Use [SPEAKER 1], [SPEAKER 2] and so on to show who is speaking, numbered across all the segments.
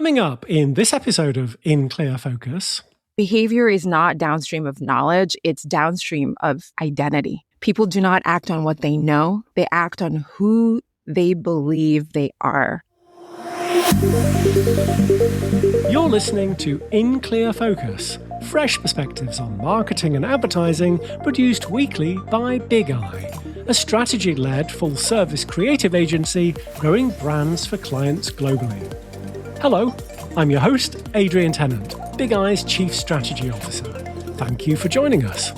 [SPEAKER 1] Coming up in this episode of In Clear Focus.
[SPEAKER 2] Behavior is not downstream of knowledge, it's downstream of identity. People do not act on what they know, they act on who they believe they are.
[SPEAKER 1] You're listening to In Clear Focus, fresh perspectives on marketing and advertising produced weekly by Big Eye, a strategy-led full-service creative agency growing brands for clients globally. Hello, I'm your host, Adrian Tennant, Big Eye's Chief Strategy Officer. Thank you for joining us.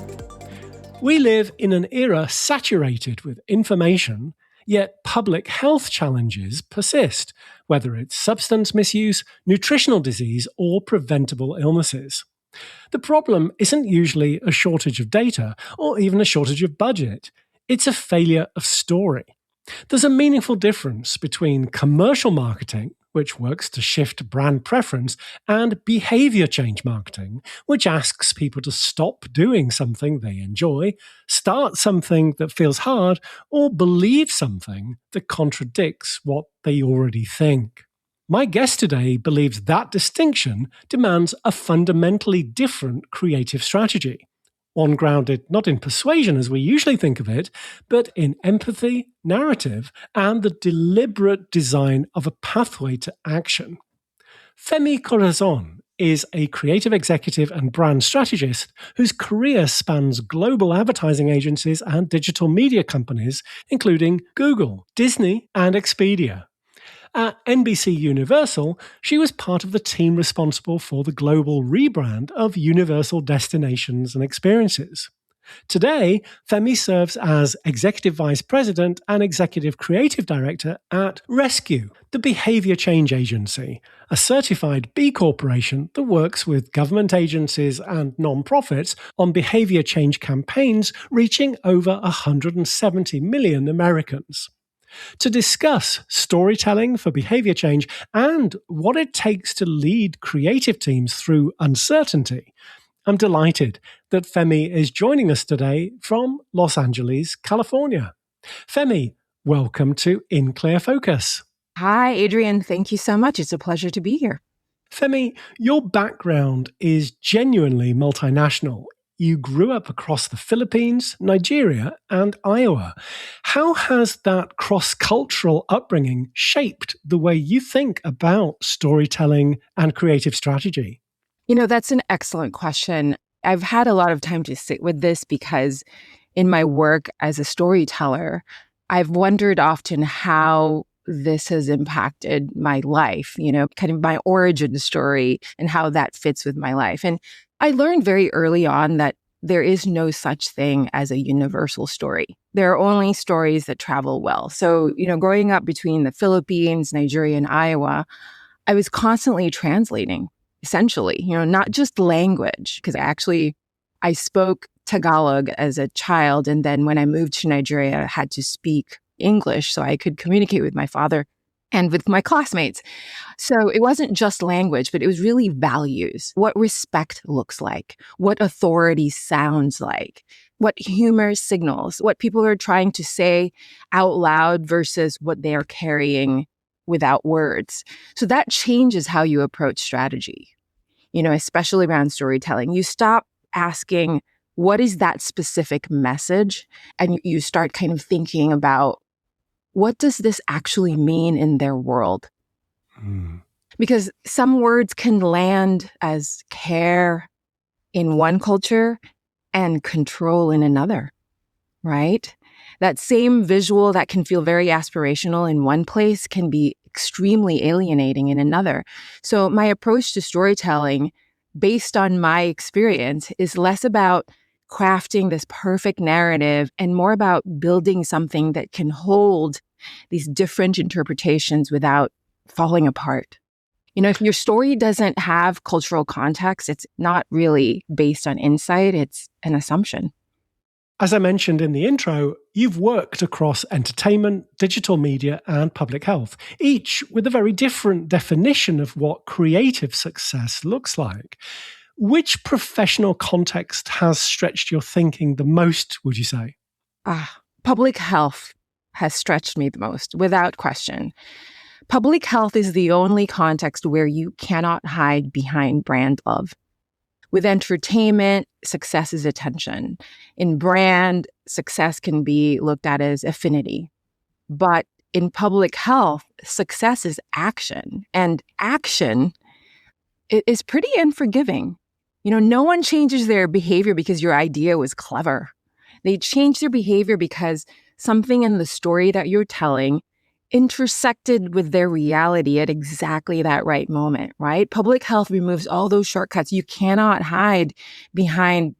[SPEAKER 1] We live in an era saturated with information, yet public health challenges persist, whether it's substance misuse, nutritional disease, or preventable illnesses. The problem isn't usually a shortage of data or even a shortage of budget. It's a failure of story. There's a meaningful difference between commercial marketing, which works to shift brand preference, and behavior change marketing, which asks people to stop doing something they enjoy, start something that feels hard, or believe something that contradicts what they already think. My guest today believes that distinction demands a fundamentally different creative strategy. One grounded not in persuasion as we usually think of it, but in empathy, narrative, and the deliberate design of a pathway to action. Femi Corazon is a creative executive and brand strategist whose career spans global advertising agencies and digital media companies, including Google, Disney, and Expedia. At NBC Universal, she was part of the team responsible for the global rebrand of Universal Destinations and Experiences. Today, Femi serves as Executive Vice President and Executive Creative Director at Rescue, the behavior change agency, a certified B Corporation that works with government agencies and non-profits on behavior change campaigns reaching over 170 million Americans. To discuss storytelling for behavior change and what it takes to lead creative teams through uncertainty, I'm delighted that Femi is joining us today from Los Angeles, California. Femi, welcome to In Clear Focus.
[SPEAKER 2] Hi, Adrian. Thank you so much. It's a pleasure to be here.
[SPEAKER 1] Femi, your background is genuinely multinational. You grew up across the Philippines, Nigeria, and Iowa. How has that cross-cultural upbringing shaped the way you think about storytelling and creative strategy?
[SPEAKER 2] You know, that's an excellent question. I've had a lot of time to sit with this because in my work as a storyteller, I've wondered often how this has impacted my life, kind of my origin story and how that fits with my life. And I learned very early on that there is no such thing as a universal story. There are only stories that travel well. So, growing up between the Philippines, Nigeria, and Iowa, I was constantly translating, essentially, not just language, because I spoke Tagalog as a child. And then when I moved to Nigeria, I had to speak English so I could communicate with my father and with my classmates. So it wasn't just language, but it was really values, what respect looks like, what authority sounds like, what humor signals, what people are trying to say out loud versus what they are carrying without words. So that changes how you approach strategy, especially around storytelling. You stop asking, what is that specific message? And you start kind of thinking about, what does this actually mean in their world? Because some words can land as care in one culture and control in another, right? That same visual that can feel very aspirational in one place can be extremely alienating in another. So my approach to storytelling, based on my experience, is less about crafting this perfect narrative and more about building something that can hold these different interpretations without falling apart. If your story doesn't have cultural context, it's not really based on insight, it's an assumption.
[SPEAKER 1] As I mentioned in the intro, you've worked across entertainment, digital media, and public health, each with a very different definition of what creative success looks like. Which professional context has stretched your thinking the most, would you say?
[SPEAKER 2] Public health has stretched me the most, without question. Public health is the only context where you cannot hide behind brand love. With entertainment, success is attention. In brand, success can be looked at as affinity. But in public health, success is action. And action is pretty unforgiving. No one changes their behavior because your idea was clever. They change their behavior because something in the story that you're telling intersected with their reality at exactly that right moment, right? Public health removes all those shortcuts. You cannot hide behind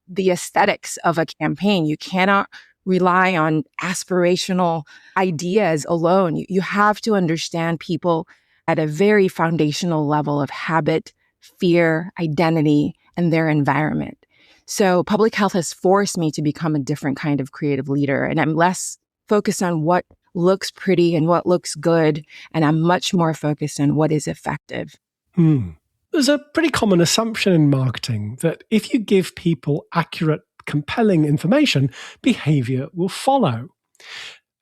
[SPEAKER 2] the aesthetics of a campaign. You cannot rely on aspirational ideas alone. You have to understand people at a very foundational level of habit, fear, identity, and their environment. So public health has forced me to become a different kind of creative leader. And I'm less focused on what looks pretty and what looks good. And I'm much more focused on what is effective.
[SPEAKER 1] There's a pretty common assumption in marketing that if you give people accurate, compelling information, behavior will follow.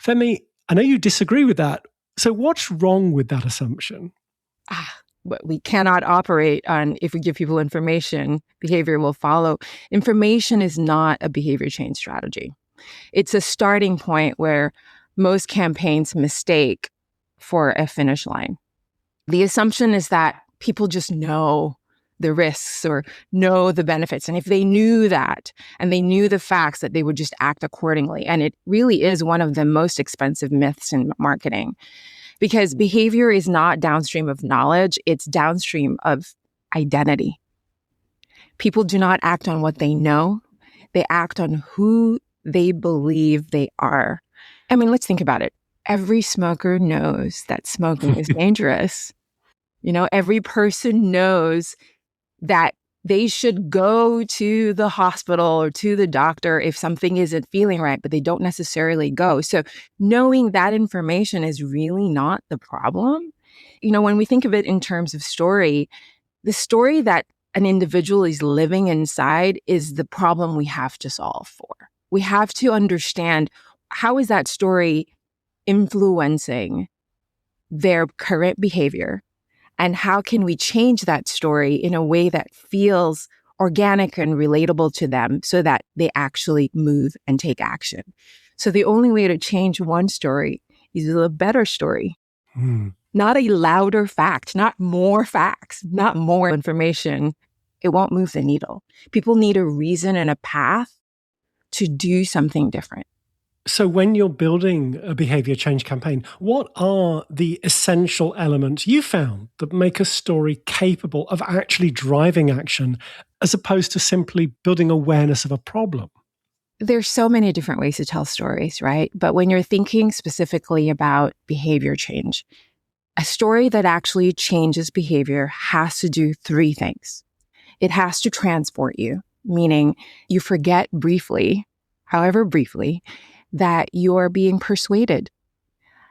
[SPEAKER 1] Femi, I know you disagree with that. So what's wrong with that assumption?
[SPEAKER 2] But we cannot operate on if we give people information, behavior will follow. Information is not a behavior change strategy. It's a starting point where most campaigns mistake for a finish line. The assumption is that people just know the risks or know the benefits. And if they knew that and they knew the facts, that they would just act accordingly. And it really is one of the most expensive myths in marketing, because behavior is not downstream of knowledge. It's downstream of identity. People do not act on what they know. They act on who they believe they are. I mean, let's think about it. Every smoker knows that smoking is dangerous. Every person knows that they should go to the hospital or to the doctor if something isn't feeling right, but they don't necessarily go. So knowing that information is really not the problem. When we think of it in terms of story, the story that an individual is living inside is the problem we have to solve for. We have to understand, how is that story influencing their current behavior? And how can we change that story in a way that feels organic and relatable to them so that they actually move and take action? So the only way to change one story is a better story, not a louder fact, not more facts, not more information. It won't move the needle. People need a reason and a path to do something different.
[SPEAKER 1] So when you're building a behavior change campaign, what are the essential elements you found that make a story capable of actually driving action as opposed to simply building awareness of a problem?
[SPEAKER 2] There's so many different ways to tell stories, right? But when you're thinking specifically about behavior change, a story that actually changes behavior has to do three things. It has to transport you, meaning you forget briefly, however briefly, that you're being persuaded.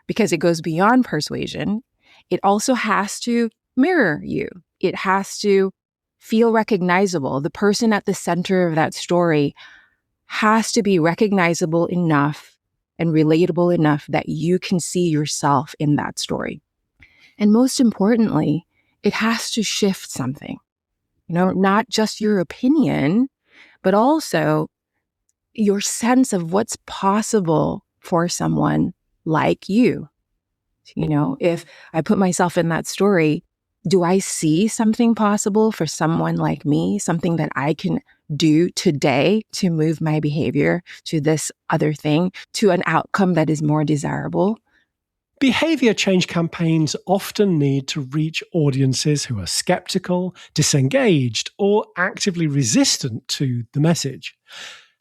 [SPEAKER 2] Because it goes beyond persuasion, it also has to mirror you. It has to feel recognizable. The person at the center of that story has to be recognizable enough and relatable enough that you can see yourself in that story. And most importantly, it has to shift something. Not just your opinion, but also your sense of what's possible for someone like you. If I put myself in that story, do I see something possible for someone like me, something that I can do today to move my behavior to this other thing, to an outcome that is more desirable?
[SPEAKER 1] Behavior change campaigns often need to reach audiences who are skeptical, disengaged, or actively resistant to the message.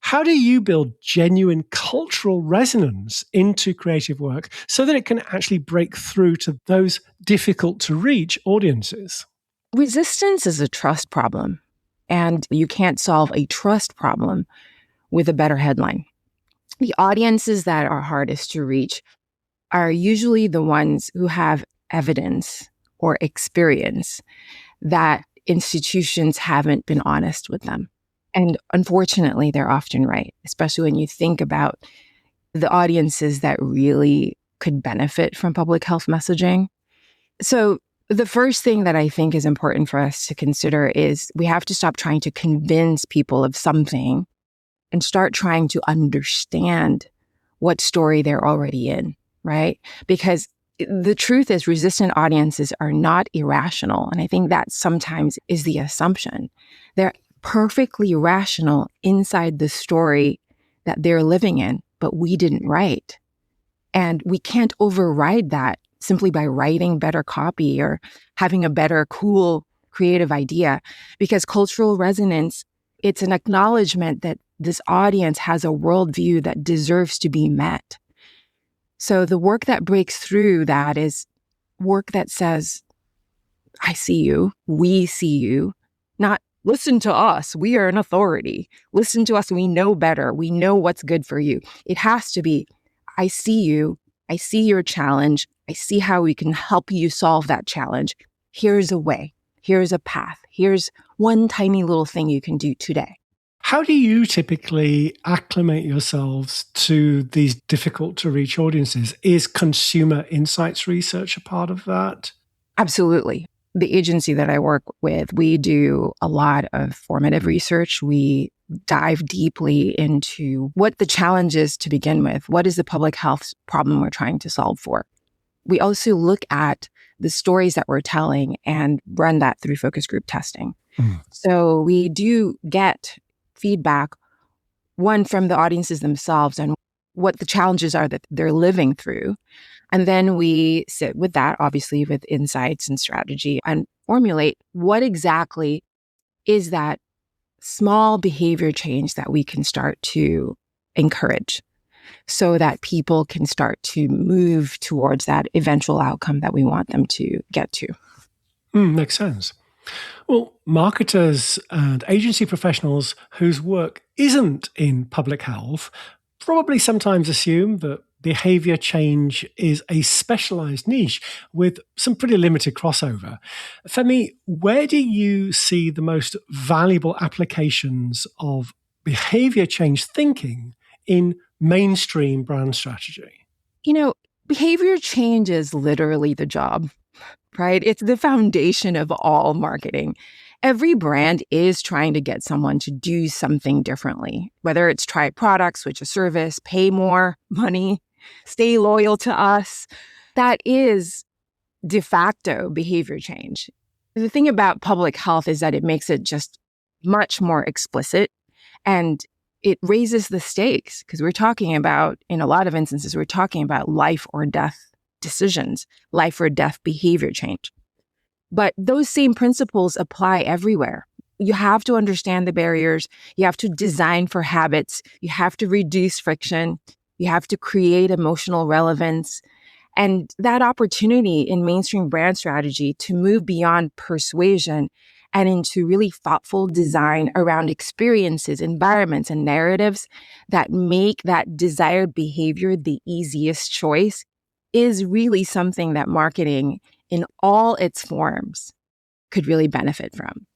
[SPEAKER 1] How do you build genuine cultural resonance into creative work so that it can actually break through to those difficult to reach audiences?
[SPEAKER 2] Resistance is a trust problem, and you can't solve a trust problem with a better headline. The audiences that are hardest to reach are usually the ones who have evidence or experience that institutions haven't been honest with them. And unfortunately, they're often right, especially when you think about the audiences that really could benefit from public health messaging. So the first thing that I think is important for us to consider is we have to stop trying to convince people of something and start trying to understand what story they're already in, right? Because the truth is resistant audiences are not irrational. And I think that sometimes is the assumption. They're perfectly rational inside the story that they're living in, but we didn't write. And we can't override that simply by writing better copy or having a better, cool, creative idea. Because cultural resonance, it's an acknowledgement that this audience has a worldview that deserves to be met. So the work that breaks through that is work that says, I see you, we see you, not listen to us, we are an authority. Listen to us, we know better, we know what's good for you. It has to be, I see you, I see your challenge, I see how we can help you solve that challenge. Here's a way, here's a path, here's one tiny little thing you can do today.
[SPEAKER 1] How do you typically acclimate yourselves to these difficult to reach audiences? Is consumer insights research a part of that?
[SPEAKER 2] Absolutely. The agency that I work with, we do a lot of formative research. We dive deeply into what the challenge is to begin with. What is the public health problem we're trying to solve for? We also look at the stories that we're telling and run that through focus group testing. So we do get feedback, one from the audiences themselves and what the challenges are that they're living through. And then we sit with that, obviously, with insights and strategy and formulate what exactly is that small behavior change that we can start to encourage so that people can start to move towards that eventual outcome that we want them to get to.
[SPEAKER 1] Makes sense. Well, marketers and agency professionals whose work isn't in public health probably sometimes assume that behavior change is a specialized niche with some pretty limited crossover. Femi, where do you see the most valuable applications of behavior change thinking in mainstream brand strategy?
[SPEAKER 2] You know, behavior change is literally the job, right? It's the foundation of all marketing. Every brand is trying to get someone to do something differently, whether it's try products, switch a service, pay more money, stay loyal to us. That is de facto behavior change. The thing about public health is that it makes it just much more explicit and it raises the stakes because we're talking about, in a lot of instances, we're talking about life or death decisions, life or death behavior change. But those same principles apply everywhere. You have to understand the barriers. You have to design for habits. You have to reduce friction. You have to create emotional relevance. And that opportunity in mainstream brand strategy to move beyond persuasion and into really thoughtful design around experiences, environments, and narratives that make that desired behavior the easiest choice is really something that marketing in all its forms could really benefit from.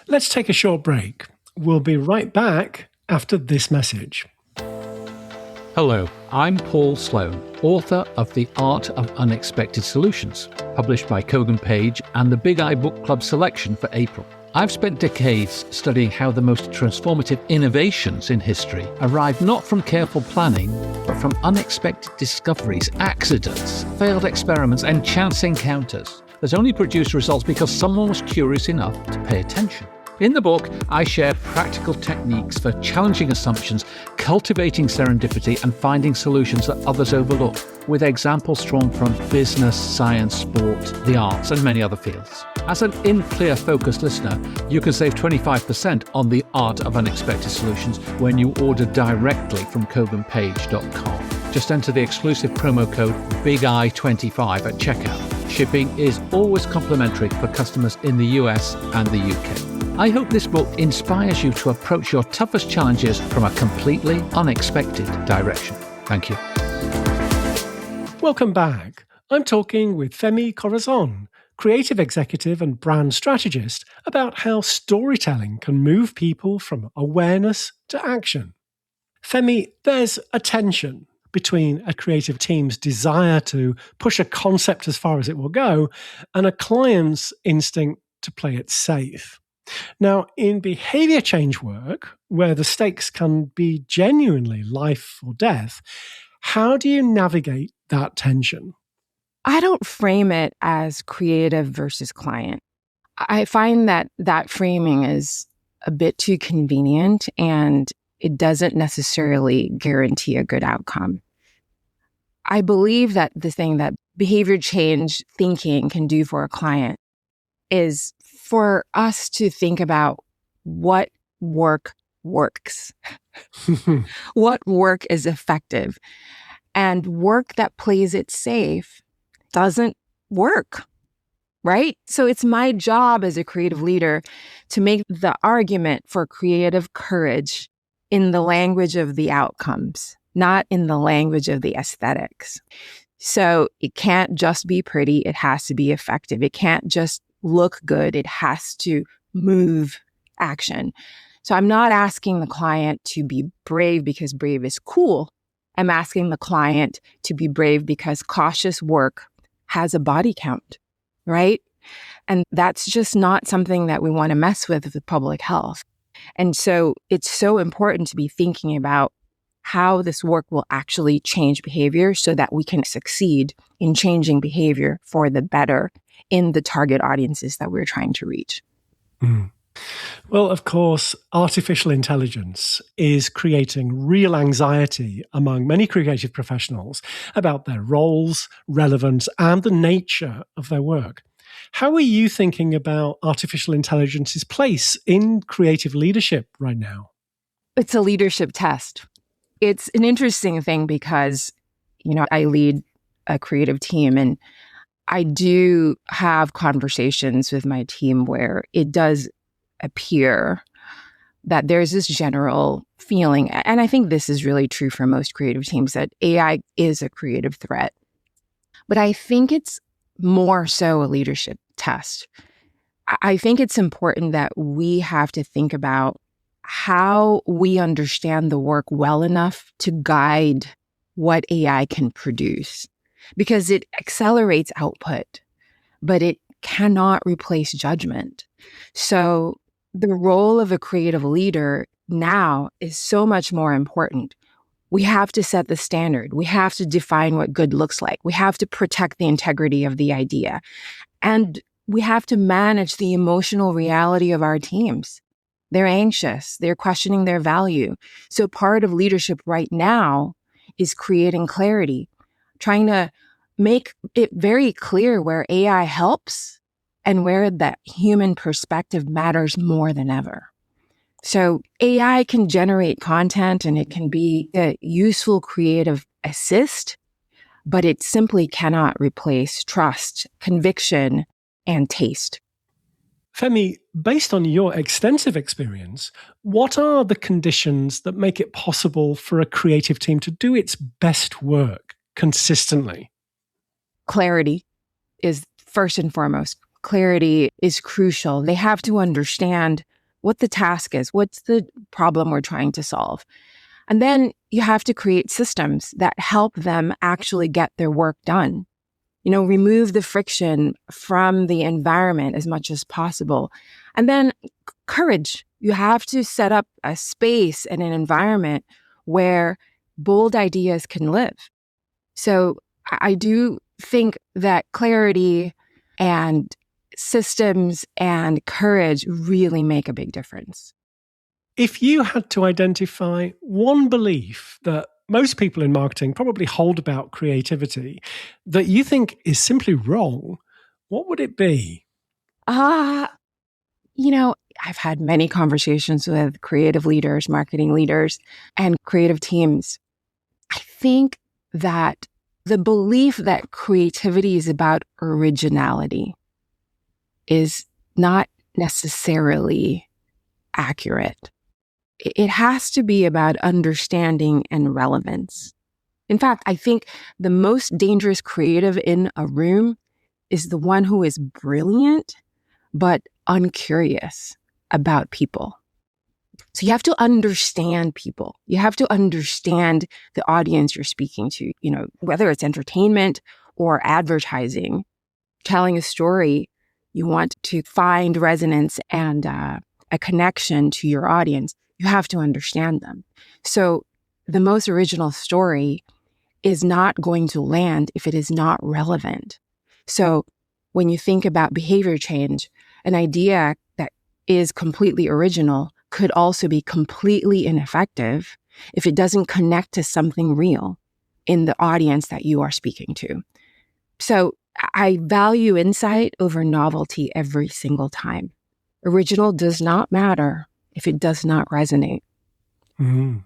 [SPEAKER 1] Let's take a short break. We'll be right back after this message.
[SPEAKER 3] Hello, I'm Paul Sloan, author of The Art of Unexpected Solutions, published by Kogan Page and the Big Eye Book Club selection for April. I've spent decades studying how the most transformative innovations in history arrive not from careful planning, but from unexpected discoveries, accidents, failed experiments, and chance encounters that only produce results because someone was curious enough to pay attention. In the book, I share practical techniques for challenging assumptions, cultivating serendipity, and finding solutions that others overlook, with examples drawn from business, science, sport, the arts, and many other fields. As an In Clear Focus listener, you can save 25% on The Art of Unexpected Solutions when you order directly from koganpage.com. Just enter the exclusive promo code BIGEYE25 at checkout. Shipping is always complimentary for customers in the US and the UK. I hope this book inspires you to approach your toughest challenges from a completely unexpected direction. Thank you.
[SPEAKER 1] Welcome back. I'm talking with Femi Corazon, creative executive and brand strategist, about how storytelling can move people from awareness to action. Femi, there's a tension between a creative team's desire to push a concept as far as it will go and a client's instinct to play it safe. Now, in behavior change work, where the stakes can be genuinely life or death, how do you navigate that tension?
[SPEAKER 2] I don't frame it as creative versus client. I find that that framing is a bit too convenient and it doesn't necessarily guarantee a good outcome. I believe that the thing that behavior change thinking can do for a client is for us to think about what work works, what work is effective, and work that plays it safe doesn't work, right? So it's my job as a creative leader to make the argument for creative courage in the language of the outcomes, not in the language of the aesthetics. So it can't just be pretty, it has to be effective. It can't just look good, it has to move action. So I'm not asking the client to be brave because brave is cool. I'm asking the client to be brave because cautious work has a body count, right? And that's just not something that we want to mess with public health. And so it's so important to be thinking about how this work will actually change behavior so that we can succeed in changing behavior for the better in the target audiences that we're trying to reach.
[SPEAKER 1] Mm. Well, of course, artificial intelligence is creating real anxiety among many creative professionals about their roles, relevance, and the nature of their work. How are you thinking about artificial intelligence's place in creative leadership right now?
[SPEAKER 2] It's a leadership test. It's an interesting thing because, I lead a creative team and I do have conversations with my team where it does appear that there's this general feeling, and I think this is really true for most creative teams, that AI is a creative threat. But I think it's more so a leadership test. I think it's important that we have to think about how we understand the work well enough to guide what AI can produce, because it accelerates output, but it cannot replace judgment. So the role of a creative leader now is so much more important. We have to set the standard. We have to define what good looks like. We have to protect the integrity of the idea. And we have to manage the emotional reality of our teams. They're anxious. They're questioning their value. So part of leadership right now is creating clarity, trying to make it very clear where AI helps and where that human perspective matters more than ever. So AI can generate content and it can be a useful creative assist, but it simply cannot replace trust, conviction, and taste.
[SPEAKER 1] Femi, based on your extensive experience, what are the conditions that make it possible for a creative team to do its best work consistently?
[SPEAKER 2] Clarity is first and foremost. Clarity is crucial. They have to understand what the task is, what's the problem we're trying to solve. And then you have to create systems that help them actually get their work done. Remove the friction from the environment as much as possible. And then courage. You have to set up a space and an environment where bold ideas can live. So I do think that clarity and systems and courage really make a big difference.
[SPEAKER 1] If you had to identify one belief that most people in marketing probably hold about creativity that you think is simply wrong, what would it be?
[SPEAKER 2] I've had many conversations with creative leaders, marketing leaders, and creative teams. I think that the belief that creativity is about originality is not necessarily accurate. It has to be about understanding and relevance. In fact, I think the most dangerous creative in a room is the one who is brilliant, but uncurious about people. So you have to understand people. You have to understand the audience you're speaking to, whether it's entertainment or advertising, telling a story, you want to find resonance and a connection to your audience. You have to understand them. So the most original story is not going to land if it is not relevant. So when you think about behavior change, an idea that is completely original could also be completely ineffective if it doesn't connect to something real in the audience that you are speaking to. So I value insight over novelty every single time. Original does not matter if it does not resonate.
[SPEAKER 1] Mm.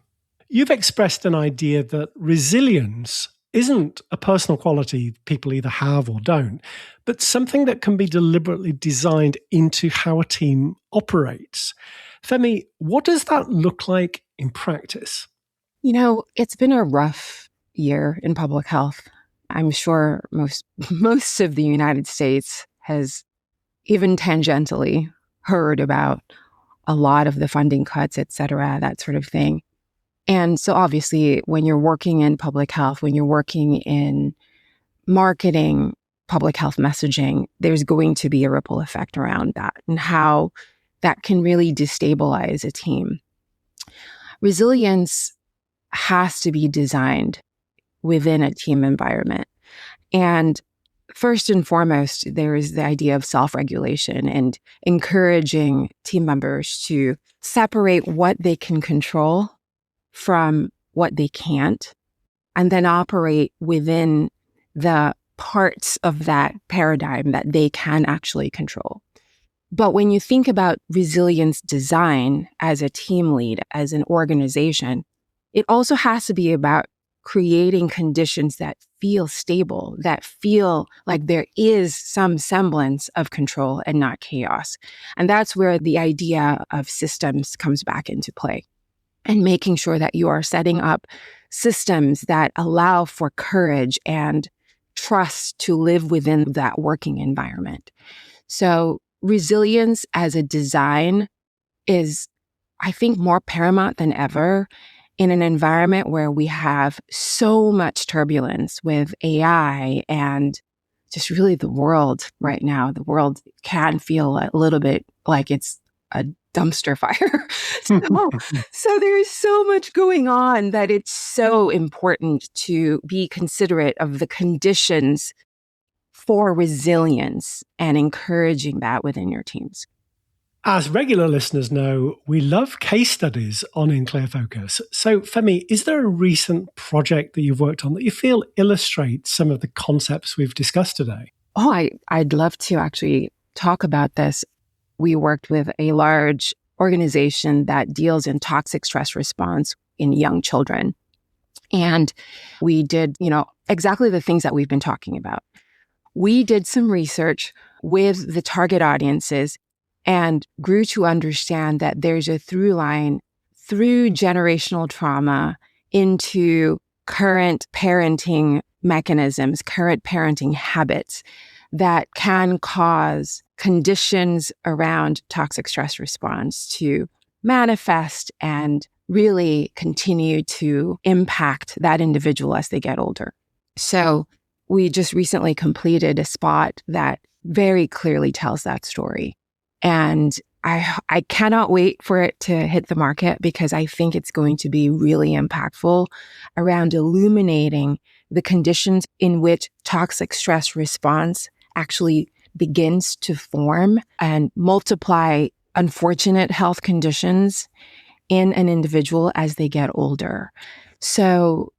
[SPEAKER 1] You've expressed an idea that resilience isn't a personal quality people either have or don't, but something that can be deliberately designed into how a team operates. Femi, what does that look like in practice?
[SPEAKER 2] It's been a rough year in public health. I'm sure most of the United States has even tangentially heard about a lot of the funding cuts, et cetera, that sort of thing. And so obviously, when you're working in public health, when you're working in marketing, public health messaging, there's going to be a ripple effect around that and how that can really destabilize a team. Resilience has to be designed within a team environment. And first and foremost, there is the idea of self-regulation and encouraging team members to separate what they can control from what they can't, and then operate within the parts of that paradigm that they can actually control. But when you think about resilience design as a team lead, as an organization, it also has to be about creating conditions that feel stable, that feel like there is some semblance of control and not chaos. And that's where the idea of systems comes back into play. And making sure that you are setting up systems that allow for courage and trust to live within that working environment. So resilience as a design is, I think, more paramount than ever in an environment where we have so much turbulence with AI and just really the world right now. The world can feel a little bit like it's a dumpster fire. So there's so much going on that it's so important to be considerate of the conditions for resilience and encouraging that within your teams.
[SPEAKER 1] As regular listeners know, we love case studies on In Clear Focus. So, Femi, is there a recent project that you've worked on that you feel illustrates some of the concepts we've discussed today?
[SPEAKER 2] Oh, I'd love to actually talk about this. We worked with a large organization that deals in toxic stress response in young children. And we did, exactly the things that we've been talking about. We did some research with the target audiences and grew to understand that there's a through line through generational trauma into current parenting mechanisms, current parenting habits that can cause conditions around toxic stress response to manifest and really continue to impact that individual as they get older. So we just recently completed a spot that very clearly tells that story. And I cannot wait for it to hit the market because I think it's going to be really impactful around illuminating the conditions in which toxic stress response actually begins to form and multiply unfortunate health conditions in an individual as they get older. So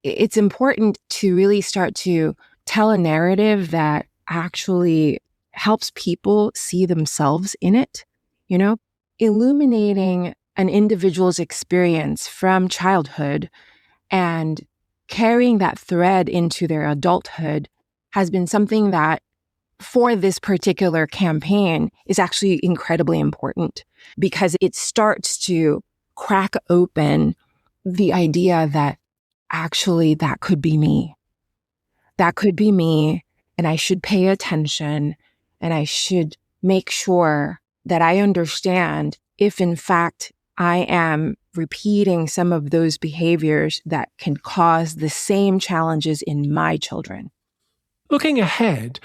[SPEAKER 2] it's important to really start to tell a narrative that actually helps people see themselves in it, illuminating an individual's experience from childhood and carrying that thread into their adulthood has been something that for this particular campaign is actually incredibly important because it starts to crack open the idea that actually that could be me. That could be me, and I should pay attention, and I should make sure that I understand if in fact I am repeating some of those behaviors that can cause the same challenges in my children.
[SPEAKER 1] Looking ahead,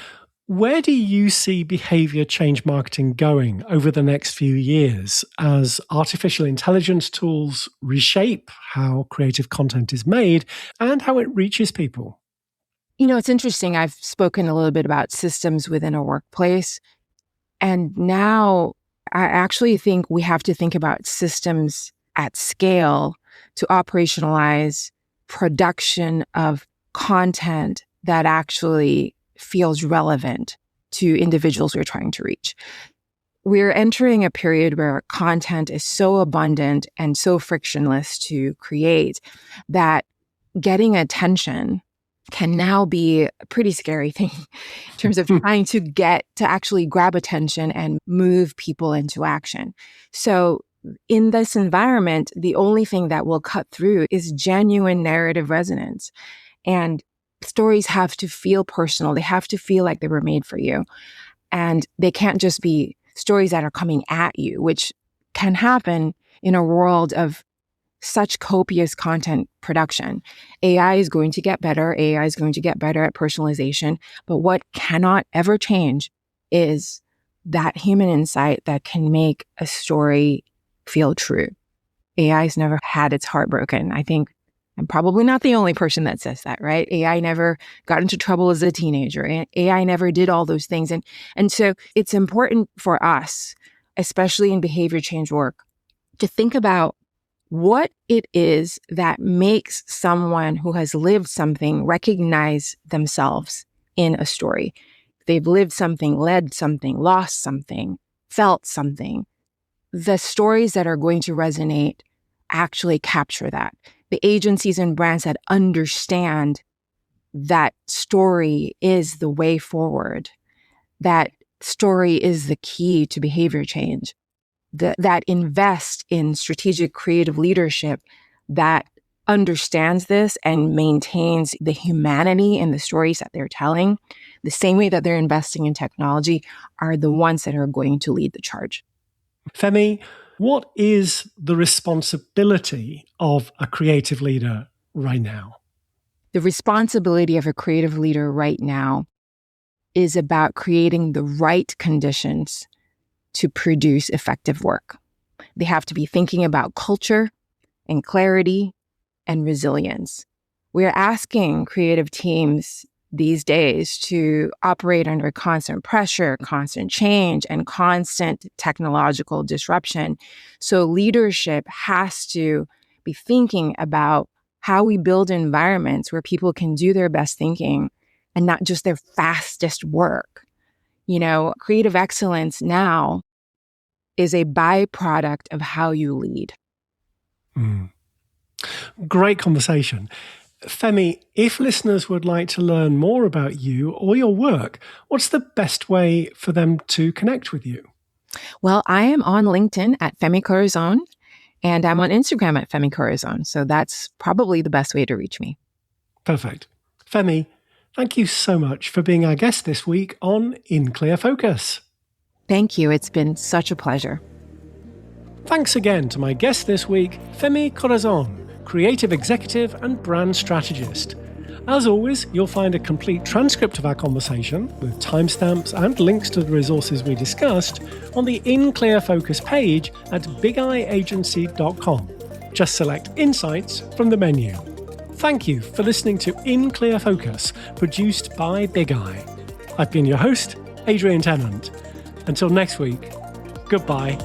[SPEAKER 1] where do you see behavior change marketing going over the next few years as artificial intelligence tools reshape how creative content is made and how it reaches people?
[SPEAKER 2] It's interesting. I've spoken a little bit about systems within a workplace. And now I actually think we have to think about systems at scale to operationalize production of content that actually feels relevant to individuals we're trying to reach. We're entering a period where content is so abundant and so frictionless to create that getting attention can now be a pretty scary thing in terms of trying to get to actually grab attention and move people into action. So in this environment, the only thing that will cut through is genuine narrative resonance. And stories have to feel personal. They have to feel like they were made for you. And they can't just be stories that are coming at you, which can happen in a world of such copious content production. AI is going to get better. AI is going to get better at personalization. But what cannot ever change is that human insight that can make a story feel true. AI's never had its heart broken. I think I'm probably not the only person that says that, right? AI never got into trouble as a teenager. AI never did all those things. And so it's important for us, especially in behavior change work, to think about what it is that makes someone who has lived something recognize themselves in a story. They've lived something, led something, lost something, felt something. The stories that are going to resonate actually capture that. The agencies and brands that understand that story is the way forward, that story is the key to behavior change, that invest in strategic creative leadership that understands this and maintains the humanity in the stories that they're telling, the same way that they're investing in technology, are the ones that are going to lead the charge.
[SPEAKER 1] Femi, what is the responsibility of a creative leader right now?
[SPEAKER 2] The responsibility of a creative leader right now is about creating the right conditions to produce effective work. They have to be thinking about culture and clarity and resilience. We're asking creative teams these days to operate under constant pressure, constant change, and constant technological disruption. So leadership has to be thinking about how we build environments where people can do their best thinking and not just their fastest work. Creative excellence now is a byproduct of how you lead.
[SPEAKER 1] Great conversation. Femi, if listeners would like to learn more about you or your work, what's the best way for them to connect with you?
[SPEAKER 2] Well, I am on LinkedIn at Femi Corazon, and I'm on Instagram at Femi Corazon. So that's probably the best way to reach me.
[SPEAKER 1] Perfect. Femi, thank you so much for being our guest this week on In Clear Focus.
[SPEAKER 2] Thank you. It's been such a pleasure.
[SPEAKER 1] Thanks again to my guest this week, Femi Corazon, creative executive and brand strategist. As always, you'll find a complete transcript of our conversation with timestamps and links to the resources we discussed on the In Clear Focus page at bigeyeagency.com. Just select Insights from the menu. Thank you for listening to In Clear Focus, produced by Big Eye. I've been your host, Adrian Tennant. Until next week, goodbye.